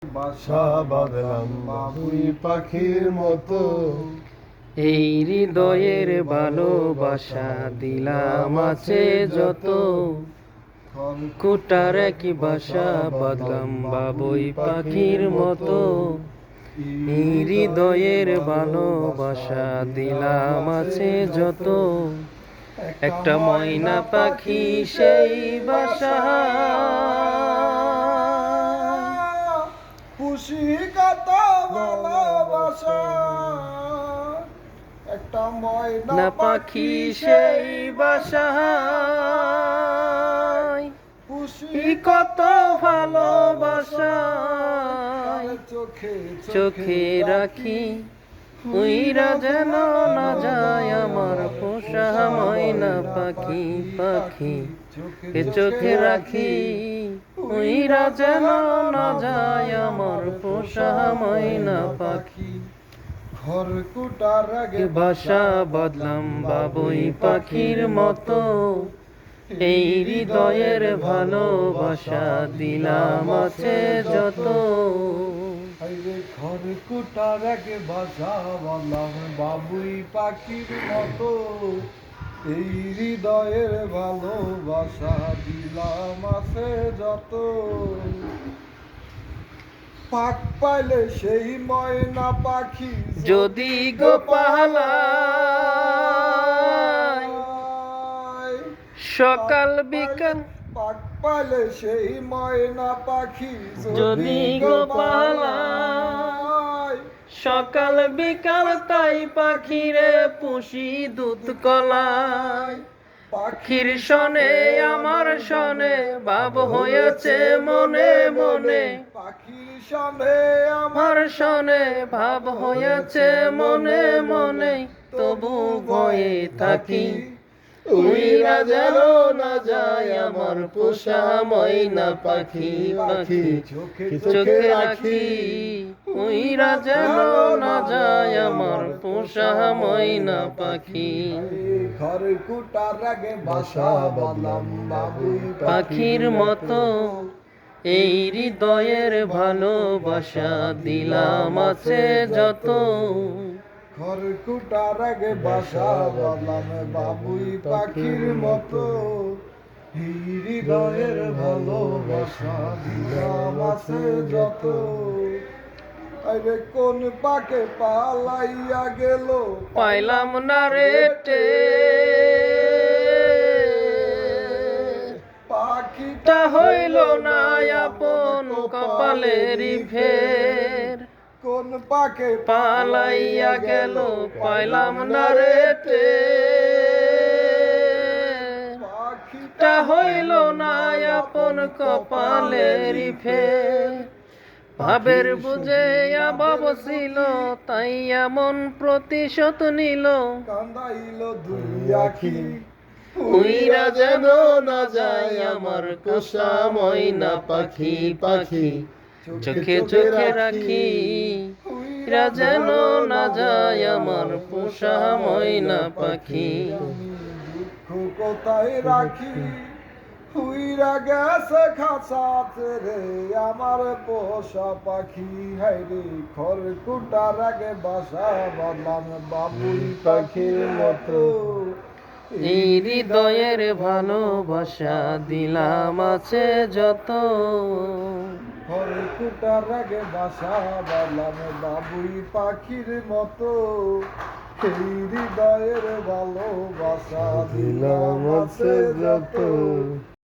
বাসা বাঁধলাম বাবুই পাখির মতো। এই হৃদয়ের ভালোবাসা দিলাম আছে যত, কুটার কি বাসা বাঁধলাম বাবুই পাখির মতো। এই হৃদয়ের ভালোবাসা দিলাম আছে যত, একটা ময়না পাখি সেই বাসা খুশি কত ভালোবাসা, একটা ময়না না পাখি সেই বাসা খুশি কত ভালোবাসা চোখে চোখে রাখি, উইরা যেন না যায় আমার পোষা ময়না পাখি। পাখি চোখে রাখি, উইরা যেন না যায় আমার পোষা ময়না পাখি। ঘর কুটার আগে বাসা বাঁধলাম বাবুই পাখির মতো, এই হৃদয়ের ভালোবাসা দিলাম আছে যত। ঘর কুটার আগে বাসা বাঁধলাম বাবুই পাখির মতো, এই হৃদয়ের ভালোবাসা দিলাম আছে যত। পাক পাইলে সেই ময়না পাখি যদি গোপালা সকাল বিকাল, পাক পাইলে সেই ময়না পাখি যদি গোপালা সকাল বিকাল তাই পাখিরে পুষি দুধ কলায়। পাখির শনে আমার শনে ভাব হয়েছে মনে মনে, পাখির শনে আমার শনে ভাব হয়েছে মনে মনে, তবু ভয়ে থাকি উইরা যেন না যায় আমার পোষা ময়না পাখি। পাখি চোখে রাখি, উইরা যেন না যায় আমার পোষা ময়না পাখি। ঘর কুটার আগে বাসা বাঁধলাম বাবুই পাখির মতো, এই হৃদয়ের ভালোবাসা দিলাম আছে যত। ঘর কুটার আগে বাসা বাঁধলাম বাবুই পাখির মতো, হৃদয়ের ভালোবাসা দিলাম আছে যত। আরে কোন পাকে পালাইয়া গেল পাইলাম না রেটে, পাখিটা হইল না আপন কপালেরই ফের। কোন পাকে পালাইয়া গেল পাইলাম না রেটে, পাখিটা হইল না আপন কপালেরই ফের। ভাবের বুঝে অভাব ছিল তাই এমন প্রতিশোধ নিল, কান্দাইল দুই আখি উইরা যেন না যায় আমার পোষা ময়না পাখি। পাখি চোখে চোখে রাখি, উইরা যেন না যায় আমার পোষা ময়না পাখি। দুঃখ কোথায় রাখি হুইরা গেছে খাঁচাতে রে আমার পোষা পাখি। হাই রে খড় কুটার আগে বাসা বাঁধলাম বাবুই পাখির মতো, এই হৃদয়ের ভালোবাসা দিলাম আছে যত। খড় কুটার আগে বাসা বাঁধলাম বাবুই পাখির মতো, এই হৃদয়ের ভালোবাসা দিলাম আছে যত।